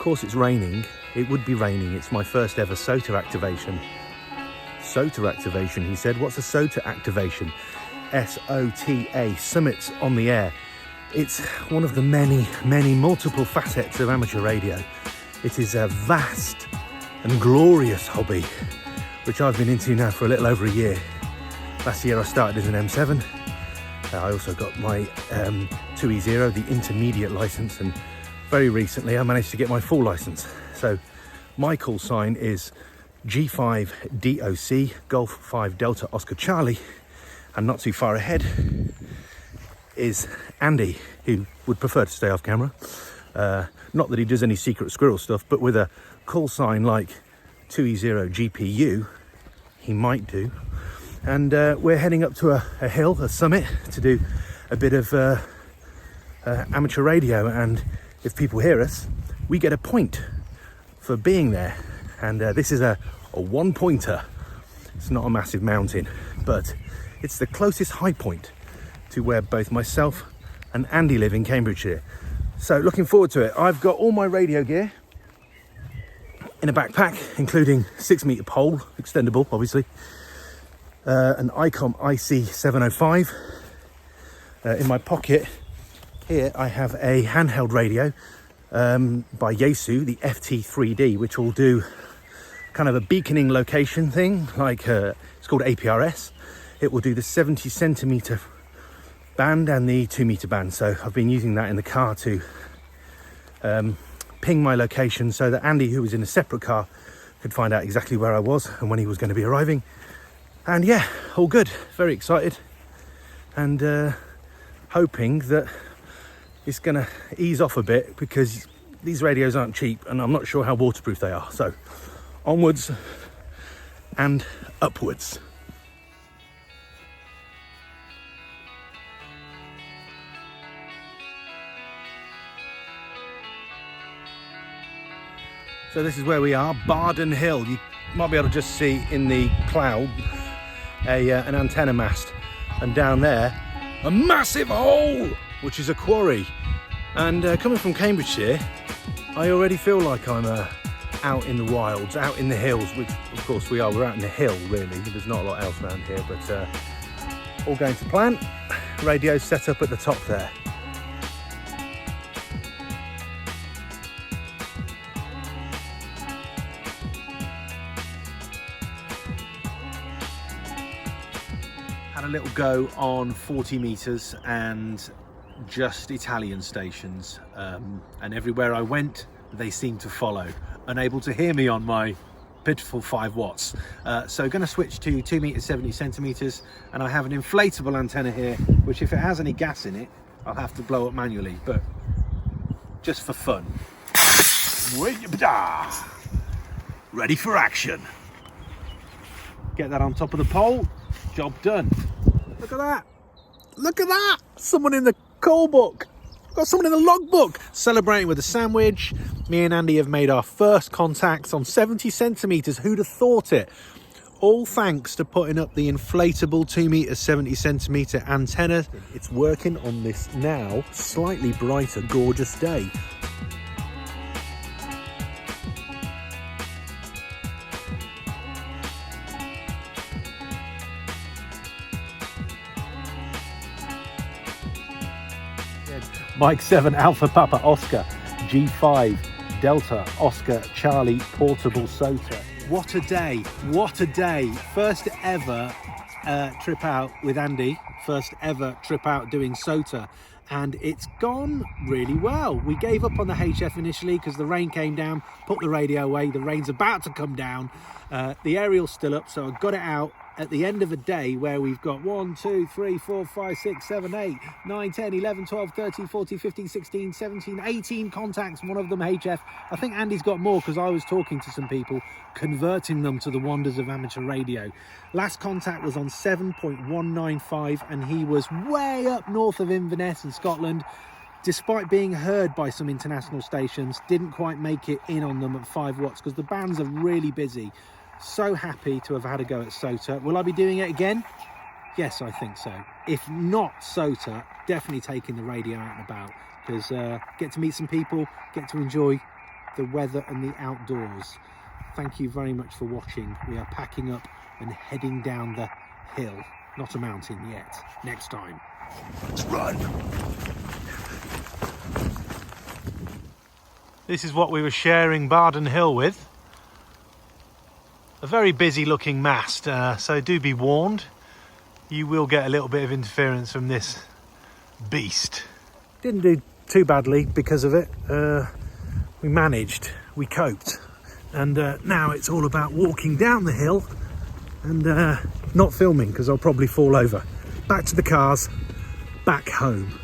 course it's raining. It would be raining. It's my first ever S.O.T.A activation. S.O.T.A activation, he said. What's a S.O.T.A activation? S.O.T.A, Summits on the Air. It's one of the many, many multiple facets of amateur radio. It is a vast and glorious hobby, which I've been into now for a little over a year. Last year I started as an M7. I also got my 2E0, the intermediate license, and very recently I managed to get my full license. So my call sign is G5DOC, Golf 5 Delta Oscar Charlie, and not too far ahead is Andy, who would prefer to stay off camera. Not that he does any secret squirrel stuff, but with a call sign like 2E0 GPU, he might do. And we're heading up to a hill, a summit, to do a bit of amateur radio. And if people hear us, we get a point for being there. And this is a one-pointer. It's not a massive mountain, but it's the closest high point to where both myself and Andy live in Cambridgeshire. So looking forward to it. I've got all my radio gear in a backpack, including 6-meter pole, extendable obviously, an ICOM IC705. In my pocket here I have a handheld radio by Yaesu, the FT3D, which will do kind of a beaconing location thing, like it's called APRS. It will do the 70 centimeter band and the 2-meter band. So I've been using that in the car to ping my location so that Andy, who was in a separate car, could find out exactly where I was and when he was going to be arriving. And yeah, all good. Very excited, and hoping that it's going to ease off a bit, because these radios aren't cheap and I'm not sure how waterproof they are. So onwards and upwards. So this is where we are, Barden Hill. You might be able to just see in the cloud an antenna mast, and down there a massive hole, which is a quarry. And coming from Cambridgeshire, I already feel like I'm out in the wilds, out in the hills, which of course we are. We're out in the hill really, there's not a lot else around here, but all going to plan. Radio set up at the top there. Had a little go on 40 meters and just Italian stations, and everywhere I went they seemed to follow, unable to hear me on my pitiful 5 watts. So going to switch to 2 meters 70 centimeters, and I have an inflatable antenna here, which if it has any gas in it I'll have to blow up manually, but just for fun. Ready for action. Get that on top of the pole, job done. Look at that. Look at that. Someone in the call book. Got someone in the logbook celebrating with a sandwich. Me and Andy have made our first contacts on 70 centimeters. Who'd have thought it? All thanks to putting up the inflatable 2 meters 70 centimeter antenna. It's working on this now slightly brighter, gorgeous day. Mike 7 Alpha Papa Oscar, G5 Delta Oscar Charlie portable S.O.T.A. What a day, what a day. First ever trip out with Andy, first ever trip out doing S.O.T.A, and it's gone really well. We gave up on the HF initially because the rain came down, put the radio away, the rain's about to come down. The aerial's still up, so I got it out at the end of a day where we've got 1, 2, 3, 4, 5, 6, 7, 8, 9, 10, 11, 12, 13, 14, 15, 16, 17, 18 contacts, one of them HF. I think Andy's got more because I was talking to some people, converting them to the wonders of amateur radio. Last contact was on 7.195 and he was way up north of Inverness in Scotland. Despite being heard by some international stations, didn't quite make it in on them at 5 watts because the bands are really busy. So happy to have had a go at S.O.T.A. Will I be doing it again? Yes, I think so. If not S.O.T.A, definitely taking the radio out and about, because get to meet some people, get to enjoy the weather and the outdoors. Thank you very much for watching. We are packing up and heading down the hill. Not a mountain yet. Next time. Let's run. This is what we were sharing Barden Hill with. A very busy looking mast, so do be warned. You will get a little bit of interference from this beast. Didn't do too badly because of it. We managed, we coped. And now it's all about walking down the hill and not filming because I'll probably fall over. Back to the cars, back home.